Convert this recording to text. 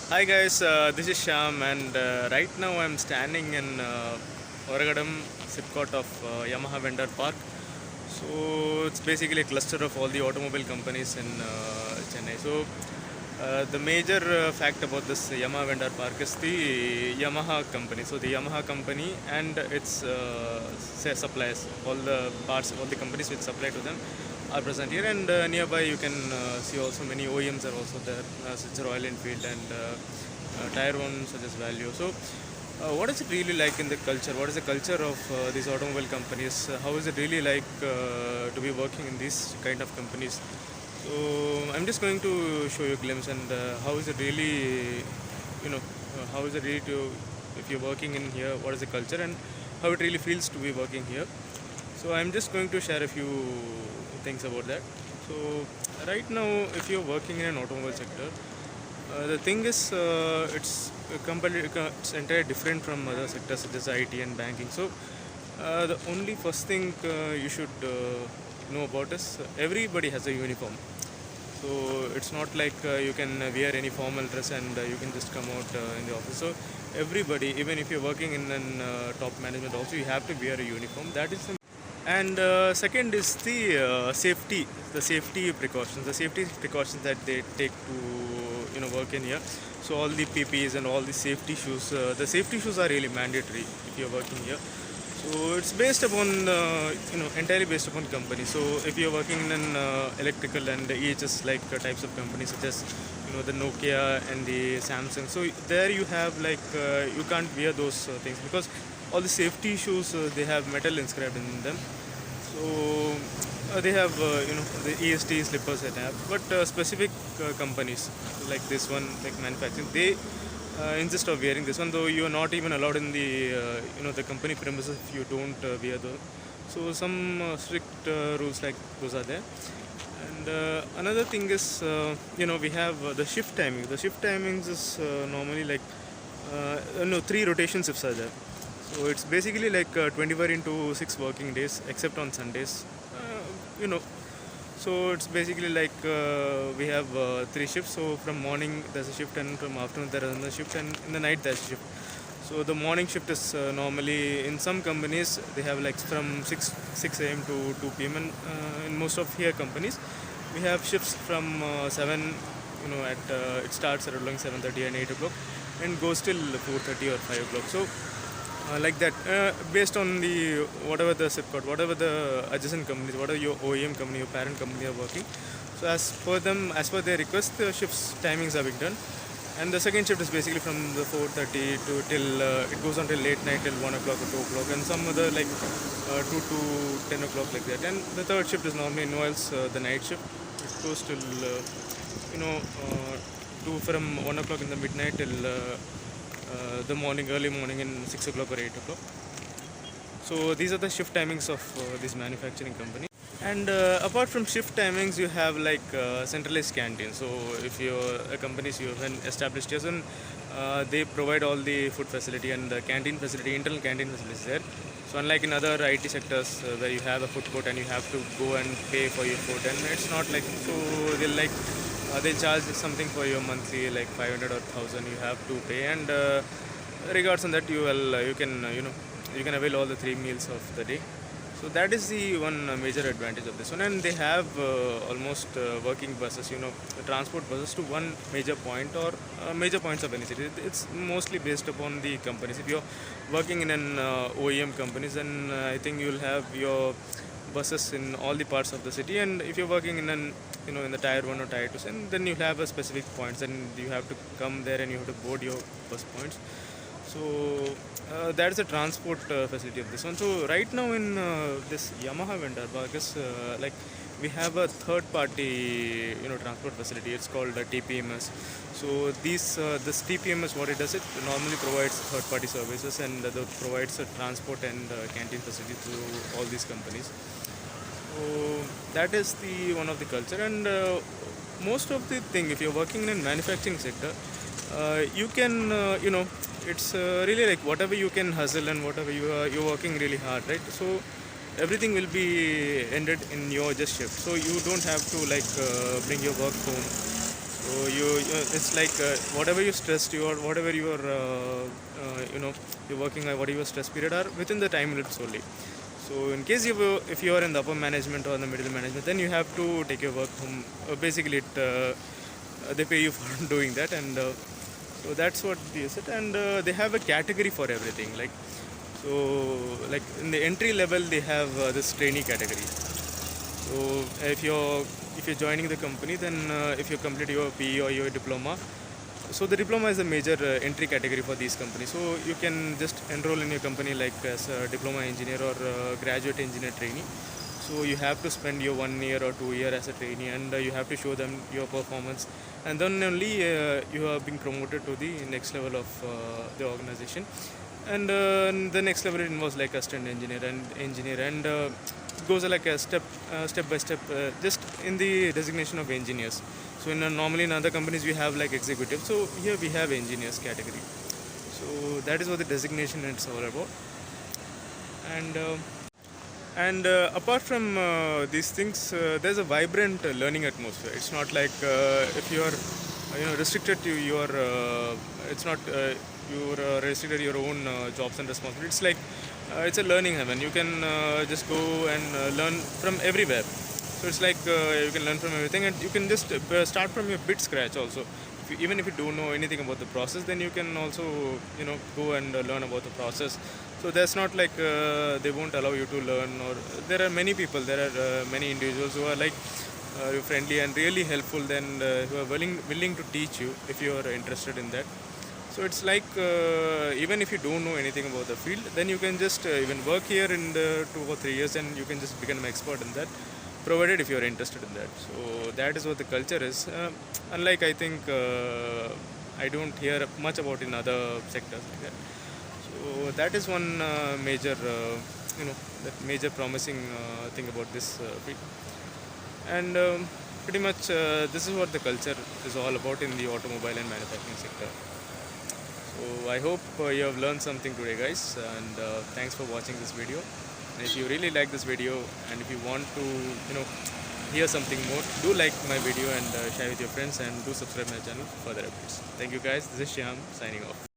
Hi guys, this is Sham, and right now I'm standing in Oragadam, Sipcot of Yamaha Vendor Park. So it's basically a cluster of all the automobile companies in Chennai. So the major fact about this Yamaha Vendor Park is the Yamaha company. So the Yamaha company and its suppliers, all the parts, all the companies which supply to them are present here, and nearby you can see also many OEMs are also there, such as Royal Enfield and Tier 1 such as Value. So what is it really like in the culture? What is the culture of these automobile companies? How is it really like to be working in these kind of companies? So I'm just going to show you a glimpse, and how is it really, how is it really to, if you're working in here, what is the culture and how it really feels to be working here. So I'm just going to share a few things about that. So right now, if you're working in an automobile sector, the thing is, it's entirely different from other sectors such as IT and banking. So the only first thing you should know about is everybody has a uniform. So it's not like you can wear any formal dress and you can just come out in the office. So everybody, even if you're working in an top management, also you have to wear a uniform. That is the and second is the safety precautions, that they take to work in here. So all the PPEs and all the safety shoes, the safety shoes are really mandatory if you're working here. So it's based upon entirely based upon company. So if you're working in an electrical and EHS like types of companies such as the Nokia and the Samsung, so there you have like you can't wear those things because all the safety shoes they have metal inscribed in them. So they have the EST slippers that have, but specific companies like this one, like manufacturing, they insist of wearing this one, though you are not even allowed in the the company premises if you don't wear those. So some strict rules like those are there. And another thing is we have the shift timing. The shift timings is normally like no, three rotation shifts are there. So it's basically like 24 into 6 working days except on Sundays. You know, so it's basically like we have three shifts. So from morning there's a shift, and from afternoon there is another shift, and in the night there's a shift. So the morning shift is normally in some companies they have like from 6 a.m. to 2 p.m. and in most of here companies we have shifts from 7. At it starts at around 7:30 and 8 o'clock and goes till 4:30 or 5 o'clock. So like that, based on the whatever the SIPCOT, whatever the adjacent companies, whatever your OEM company, your parent company are working. So as per them, as per their request, the shifts timings are being done. And the second shift is basically from the 4:30 to till it goes on till late night till 1 o'clock or 2 o'clock, and some other like 2 to 10 o'clock like that. And the third shift is normally no else the night shift. It goes till you know uh, to from 1 o'clock in the midnight till the morning, early morning, in 6 o'clock or 8 o'clock. So these are the shift timings of this manufacturing company. And apart from shift timings, you have like centralized canteens. So if you're a company, so you have an established yes, and they provide all the food facility and the canteen facility, internal canteen facilities there. So unlike in other IT sectors where you have a food court and you have to go and pay for your food, and it's not like so they'll charge something for your monthly like 500 or 1000 you have to pay, and regards on that you can you can avail all the three meals of the day. So that is the one major advantage of this one, and they have almost working buses, transport buses to one major point or major points of any city. It's mostly based upon the companies. If you're working in an OEM companies, then I think you'll have your buses in all the parts of the city. And if you're working in an in the tier 1 or tier 2, then you have a specific points, and you have to come there and you have to board your bus points. So that is the transport facility of this one. So right now in this Yamaha vendor because like we have a third party transport facility. It's called TPMS. So this TPMS, what it does, it normally provides third party services, and provides a transport and canteen facility to all these companies. So that is the one of the culture. And most of the thing, if you're working in a manufacturing sector, you can it's really like whatever you can hustle and whatever you're working really hard, right? So everything will be ended in your just shift, so you don't have to like bring your work home. So So it's like whatever you stressed, whatever your you're working at, whatever your stress period are within the time limits only. So in case if you are in the upper management or in the middle management, then you have to take your work home. Basically, they pay you for doing that, and so that's what they said. And they have a category for everything. Like in the entry level, they have this trainee category. So if you're joining the company, then if you complete your PE or your diploma, so the diploma is a major entry category for these companies. So you can just enroll in your company like as a diploma engineer or graduate engineer trainee. So you have to spend your 1 year or 2 year as a trainee, and you have to show them your performance, and then only you are being promoted to the next level of the organization. And the next level it involves like assistant engineer, and it goes like a step by step, just in the designation of engineers. So normally in other companies we have like executive, so here we have engineers category. So that is what the designation is all about. And apart from these things, there's a vibrant learning atmosphere. It's not like if you are restricted to your it's not you're restricted your own jobs and responsibilities. It's like it's a learning heaven. You can just go and learn from everywhere. So it's like you can learn from everything, and you can just start from your bit scratch also. Even if you don't know anything about the process, then you can also go and learn about the process. So that's not like they won't allow you to learn. Or there are many people, there are many individuals who are like friendly and really helpful, then who are willing to teach you if you are interested in that. So it's like even if you don't know anything about the field, then you can just even work here in the 2 or 3 years, and you can just become an expert in that, provided if you are interested in that. So that is what the culture is. Unlike, I think I don't hear much about in other sectors like that. So that is one major, that major promising thing about this field. And pretty much this is what the culture is all about in the automobile and manufacturing sector. So I hope you have learned something today, guys, and thanks for watching this video. And if you really like this video, and if you want to hear something more, do like my video and share with your friends, and do subscribe my channel for further updates. Thank you, guys. This is Shyam signing off.